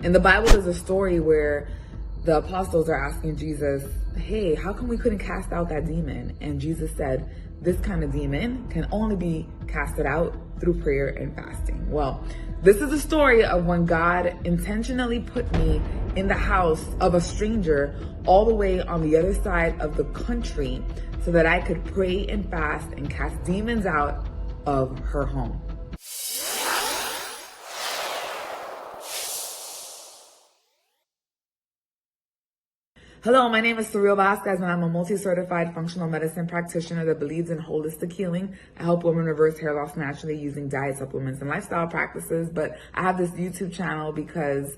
In the Bible, there's a story where the apostles are asking Jesus, hey, how come we couldn't cast out that demon? And Jesus said, this kind of demon can only be casted out through prayer and fasting. Well, this is a story of when God intentionally put me in the house of a stranger all the way on the other side of the country so that I could pray and fast and cast demons out of her home. Hello, my name is Saril Vasquez, and I'm a multi-certified functional medicine practitioner that believes in holistic healing. I help women reverse hair loss naturally using diet, supplements, and lifestyle practices. But I have this YouTube channel because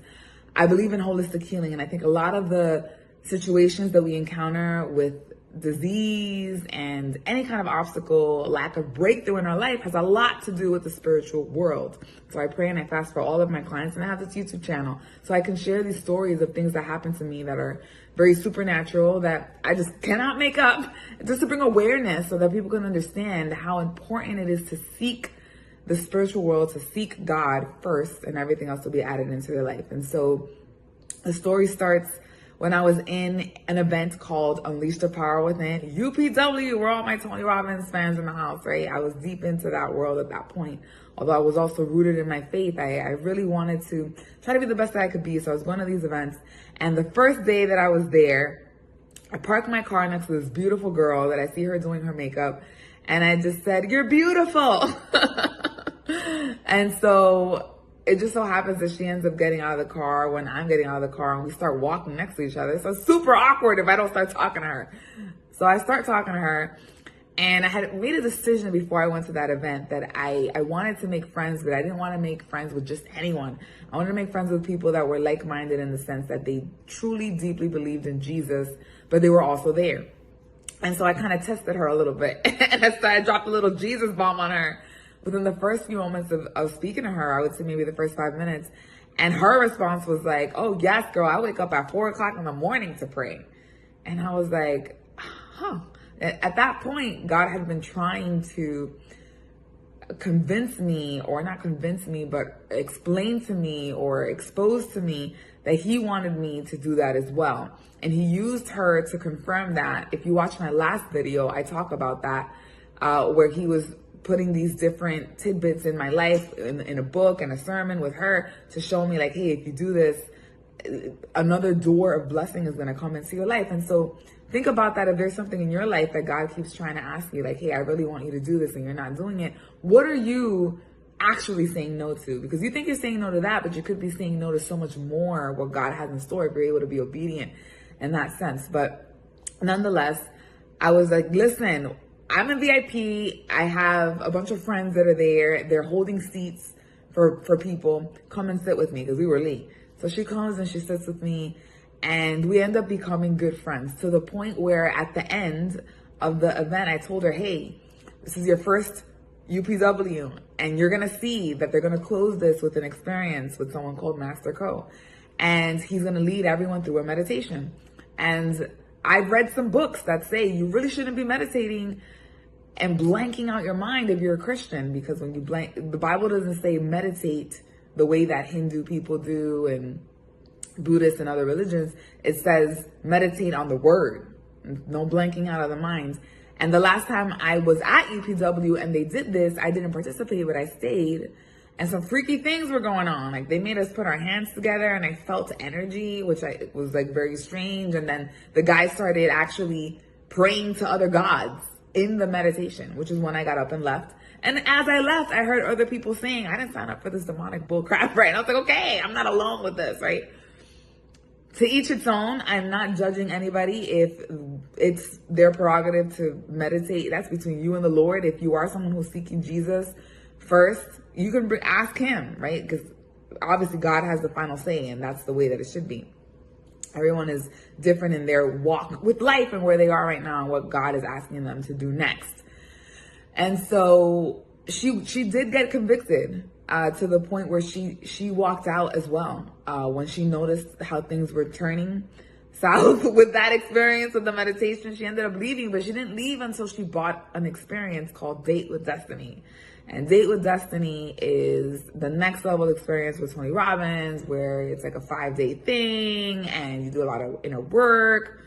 I believe in holistic healing, and I think a lot of the situations that we encounter with disease and any kind of obstacle, lack of breakthrough in our life has a lot to do with the spiritual world. So I pray and I fast for all of my clients, and I have this YouTube channel so I can share these stories of things that happen to me that are very supernatural, that I just cannot make up, just to bring awareness so that people can understand how important it is to seek the spiritual world, to seek God first, and everything else will be added into their life. And so the story starts when I was in an event called Unleash the Power Within, UPW, where all my Tony Robbins fans in the house, right? I was deep into that world at that point. Although I was also rooted in my faith, I really wanted to try to be the best that I could be. So I was going to these events. And the first day that I was there, I parked my car next to this beautiful girl that I see her doing her makeup. And I just said, "You're beautiful." And so it just so happens that she ends up getting out of the car when I'm getting out of the car, and we start walking next to each other. So it's super awkward if I don't start talking to her. So I start talking to her, and I had made a decision before I went to that event that I wanted to make friends, but I didn't want to make friends with just anyone. I wanted to make friends with people that were like-minded in the sense that they truly, deeply believed in Jesus, but they were also there. And so I kind of tested her a little bit, and I dropped a little Jesus bomb on her. Within the first few moments of speaking to her, I would say maybe the first 5 minutes, and her response was like, "Oh yes, girl, I wake up at 4 o'clock in the morning to pray." And I was like, huh. At that point, God had been trying to convince me, or not convince me, but explain to me or expose to me that he wanted me to do that as well. And he used her to confirm that. If you watch my last video, I talk about that, where he was putting these different tidbits in my life in a book and a sermon with her to show me like, hey, if you do this, another door of blessing is going to come into your life. And so think about that. If there's something in your life that God keeps trying to ask you, like, hey, I really want you to do this, and you're not doing it, what are you actually saying no to? Because you think you're saying no to that, but you could be saying no to so much more what God has in store if you're able to be obedient in that sense. But nonetheless, I was like, listen, I'm a VIP. I have a bunch of friends that are there. They're holding seats for people. Come and sit with me, because we were late. So she comes and she sits with me, and we end up becoming good friends, to the point where at the end of the event, I told her, hey, this is your first UPW, and you're going to see that they're going to close this with an experience with someone called Master Co. And he's going to lead everyone through a meditation. And I've read some books that say you really shouldn't be meditating and blanking out your mind if you're a Christian, because when you blank, the Bible doesn't say meditate the way that Hindu people do and Buddhist and other religions. It says meditate on the word, no blanking out of the mind. And the last time I was at UPW and they did this, I didn't participate, but I stayed. And some freaky things were going on. Like, they made us put our hands together, and I felt energy, which was like very strange. And then the guy started actually praying to other gods in the meditation, which is when I got up and left. And as I left, I heard other people saying, I didn't sign up for this demonic bull crap, right? And I was like, okay, I'm not alone with this, right? To each its own. I'm not judging anybody. If it's their prerogative to meditate, that's between you and the Lord. If you are someone who's seeking Jesus first, you can ask him, right? Because obviously God has the final say, and that's the way that it should be. Everyone is different in their walk with life and where they are right now and what God is asking them to do next. And so she did get convicted to the point where she walked out as well when she noticed how things were turning south with that experience of the meditation. She ended up leaving, but she didn't leave until she bought an experience called Date with Destiny. And Date with Destiny is the next level experience with Tony Robbins, where it's like a 5-day thing and you do a lot of inner work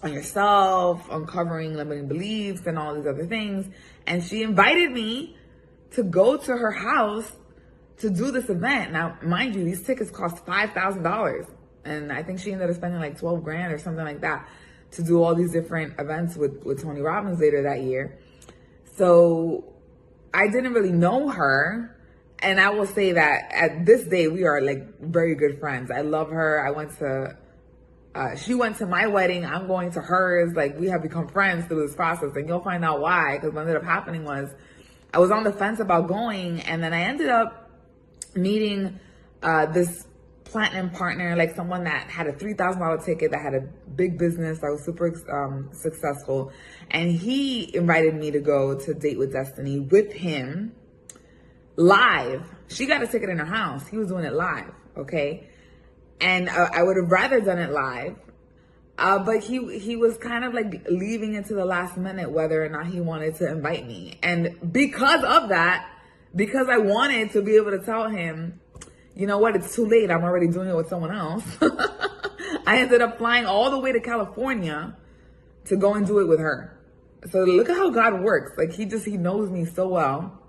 on yourself, uncovering limiting beliefs and all these other things. And she invited me to go to her house to do this event. Now, mind you, these tickets cost $5,000. And I think she ended up spending like 12 grand or something like that to do all these different events with Tony Robbins later that year. So I didn't really know her. And I will say that at this day, we are like very good friends. I love her. She went to my wedding. I'm going to hers. Like, we have become friends through this process, and you'll find out why. Because what ended up happening was I was on the fence about going, and then I ended up meeting this platinum partner, like someone that had a $3,000 ticket, that had a big business, that was super successful. And he invited me to go to Date with Destiny with him live. She got a ticket in her house. He was doing it live, okay? And I would have rather done it live. But he was kind of like leaving it to the last minute whether or not he wanted to invite me. And because of that, because I wanted to be able to tell him, you know what, it's too late, I'm already doing it with someone else. I ended up flying all the way to California to go and do it with her. So look at how God works. Like, he knows me so well.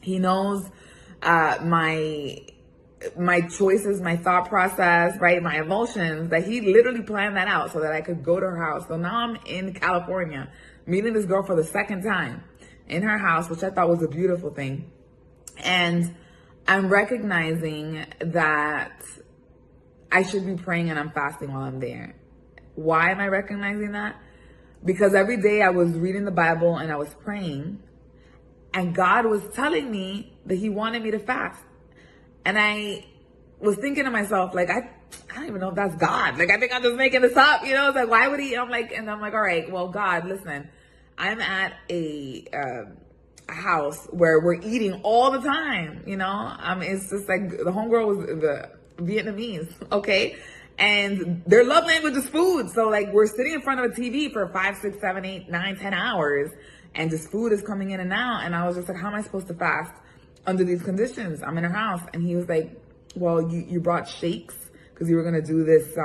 He knows my choices, my thought process, right? My emotions, that he literally planned that out so that I could go to her house. So now I'm in California meeting this girl for the second time in her house, which I thought was a beautiful thing. And I'm recognizing that I should be praying and I'm fasting while I'm there. Why am I recognizing that? Because every day I was reading the Bible and I was praying, and God was telling me that he wanted me to fast. And I was thinking to myself, like, I don't even know if that's God. Like, I think I'm just making this up, you know? It's like, why would he? I'm like, all right, well, God, listen, I'm at a house where we're eating all the time, you know? It's just like the homegirl was the Vietnamese, okay? And their love language is food. So like, we're sitting in front of a TV for 5, 6, 7, 8, 9, 10 hours, and just food is coming in and out. And I was just like, how am I supposed to fast under these conditions? I'm in her house. And he was like, well, you brought shakes because you were going to do this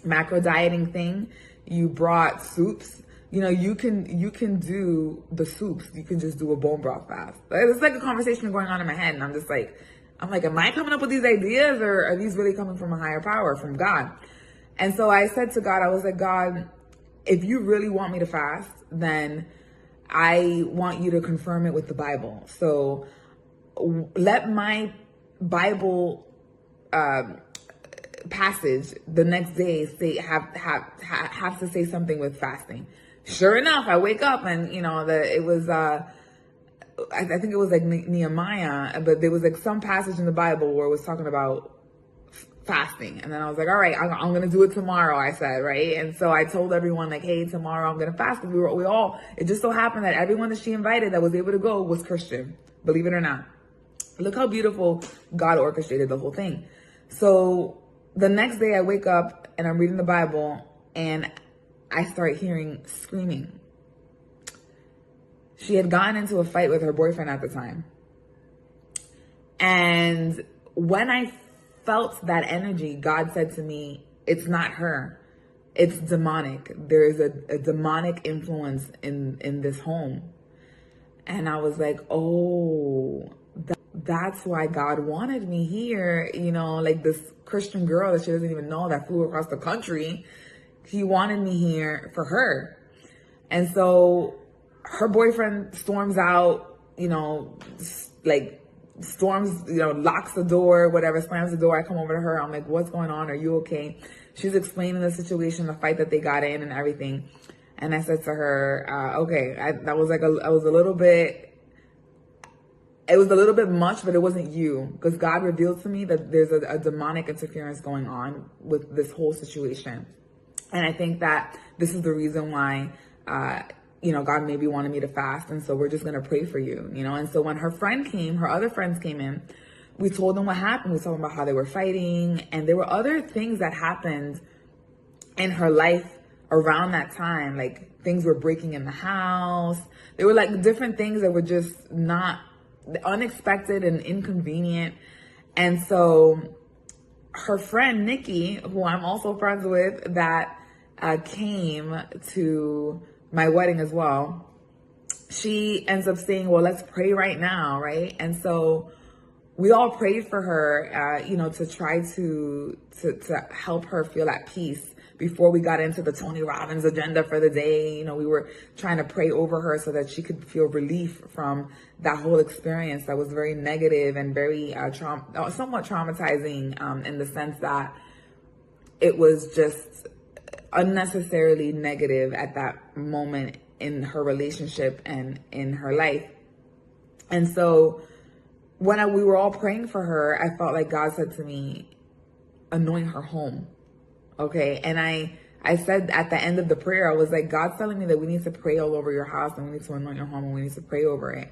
macro dieting thing. You brought soups. You know, you can do the soups. You can just do a bone broth fast. It's like a conversation going on in my head. And I'm like, am I coming up with these ideas, or are these really coming from a higher power, from God? And so I said to God, I was like, God, if you really want me to fast, then I want you to confirm it with the Bible. So let my Bible passage the next day have to say something with fasting. Sure enough, I wake up and it was I think it was like Nehemiah, but there was like some passage in the Bible where it was talking about fasting. And then I was like, all right, I'm going to do it tomorrow, I said, right? And so I told everyone, like, hey, tomorrow I'm going to fast. It just so happened that everyone that she invited that was able to go was Christian, believe it or not. Look how beautiful God orchestrated the whole thing. So the next day I wake up and I'm reading the Bible and I start hearing screaming. She had gotten into a fight with her boyfriend at the time. And when I felt that energy, God said to me, it's not her, it's demonic. There is a demonic influence in this home. And I was like, oh, that's why God wanted me here. Like this Christian girl that she doesn't even know that flew across the country. He wanted me here for her. And so her boyfriend storms out, locks the door, whatever, slams the door. I come over to her. I'm like, what's going on? Are you okay? She's explaining the situation, the fight that they got in and everything. And I said to her, okay, it was a little bit much, but it wasn't you, because God revealed to me that there's a demonic interference going on with this whole situation. And I think that this is the reason why, God maybe wanted me to fast. And so we're just going to pray for you, And so when her other friends came in, we told them what happened. We told them about how they were fighting. And there were other things that happened in her life around that time. Like things were breaking in the house. There were like different things that were just not unexpected and inconvenient. And so her friend Nikki, who I'm also friends with, that came to my wedding as well, she ends up saying, well, let's pray right now, right? And so we all prayed for her, to try to help her feel at peace before we got into the Tony Robbins agenda for the day. We were trying to pray over her so that she could feel relief from that whole experience that was very negative and very somewhat traumatizing, in the sense that it was just unnecessarily negative at that moment in her relationship and in her life. And so when we were all praying for her, I felt like God said to me, anoint her home. Okay. And I said at the end of the prayer, I was like, God's telling me that we need to pray all over your house and we need to anoint your home and we need to pray over it.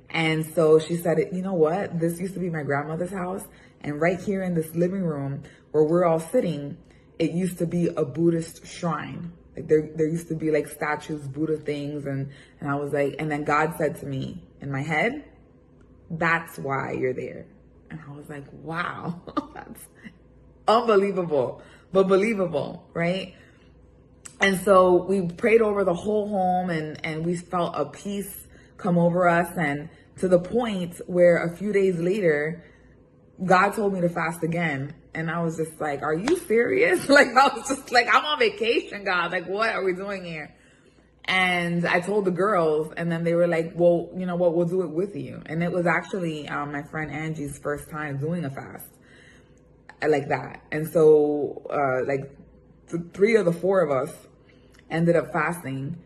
And so she said, you know what? This used to be my grandmother's house. And right here in this living room where we're all sitting, it used to be a Buddhist shrine. Like there used to be like statues, Buddha things. And I was like, and then God said to me in my head, that's why you're there. And I was like, wow, that's unbelievable, but believable, right? And so we prayed over the whole home and we felt a peace come over us, and to the point where a few days later, God told me to fast again. And I was just like, are you serious? Like, I was just like, I'm on vacation, God. Like, what are we doing here? And I told the girls, and then they were like, well, you know what, we'll do it with you. And it was actually my friend Angie's first time doing a fast like that. And so three of the four of us ended up fasting.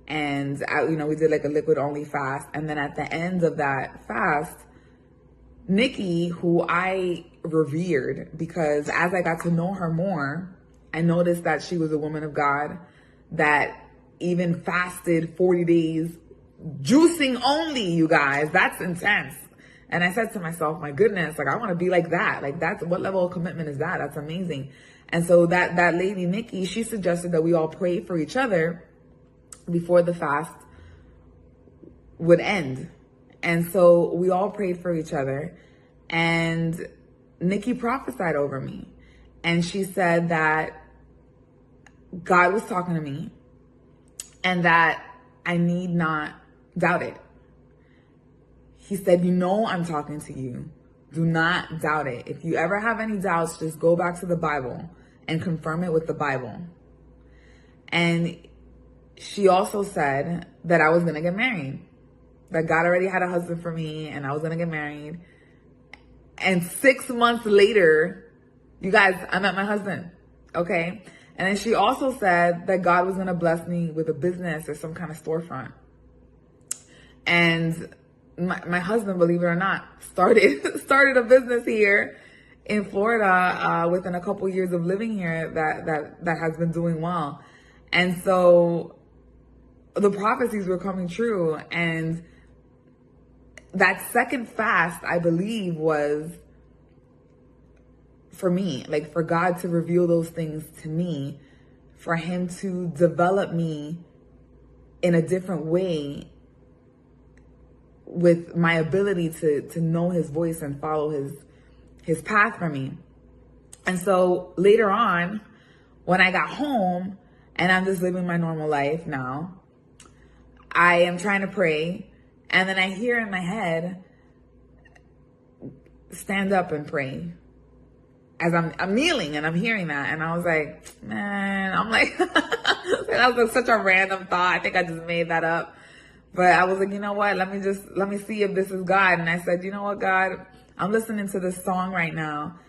And, we did like a liquid only fast. And then at the end of that fast, Nikki, who I revered, because as I got to know her more, I noticed that she was a woman of God that even fasted 40 days, juicing only, you guys. That's intense. And I said to myself, my goodness, like, I want to be like that. Like, that's what level of commitment is that? That's amazing. And so that lady, Nikki, she suggested that we all pray for each other before the fast would end. And so we all prayed for each other, and Nikki prophesied over me. And she said that God was talking to me and that I need not doubt it. He said, I'm talking to you. Do not doubt it. If you ever have any doubts, just go back to the Bible and confirm it with the Bible. And she also said that I was going to get married, that God already had a husband for me and I was going to get married. And 6 months later, you guys, I met my husband. Okay. And then she also said that God was going to bless me with a business or some kind of storefront. And my husband, believe it or not, started a business here in Florida within a couple years of living here that has been doing well. And so the prophecies were coming true. And that second fast, I believe, was for me, like for God to reveal those things to me, for him to develop me in a different way with my ability to know his voice and follow his path for me. And so later on, when I got home and I'm just living my normal life now, I am trying to pray. And then I hear in my head, stand up and pray. As I'm kneeling and I'm hearing that. And I was like, man, I'm like, that was such a random thought. I think I just made that up. But I was like, you know what? Let me see if this is God. And I said, you know what, God, I'm listening to this song right now.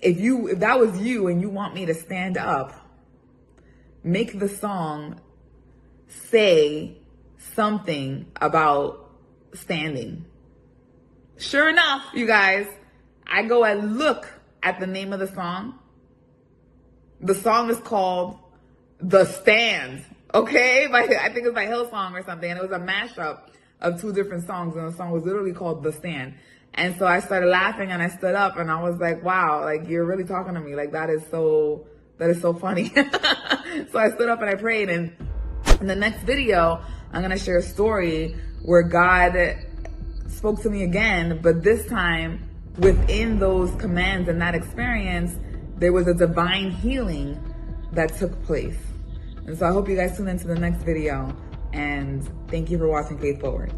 If that was you and you want me to stand up, make the song say something about standing. Sure enough, you guys, I go and look at the name of the song. The song is called The Stand. Okay, I think it's by Hillsong or something, and it was a mashup of two different songs, and the song was literally called The Stand. And so I started laughing, and I stood up, and I was like, "Wow, like you're really talking to me. Like that is so funny." So I stood up and I prayed, and in the next video, I'm gonna share a story where God spoke to me again, but this time within those commands and that experience, there was a divine healing that took place. And so I hope you guys tune into the next video, and thank you for watching Faith Forward.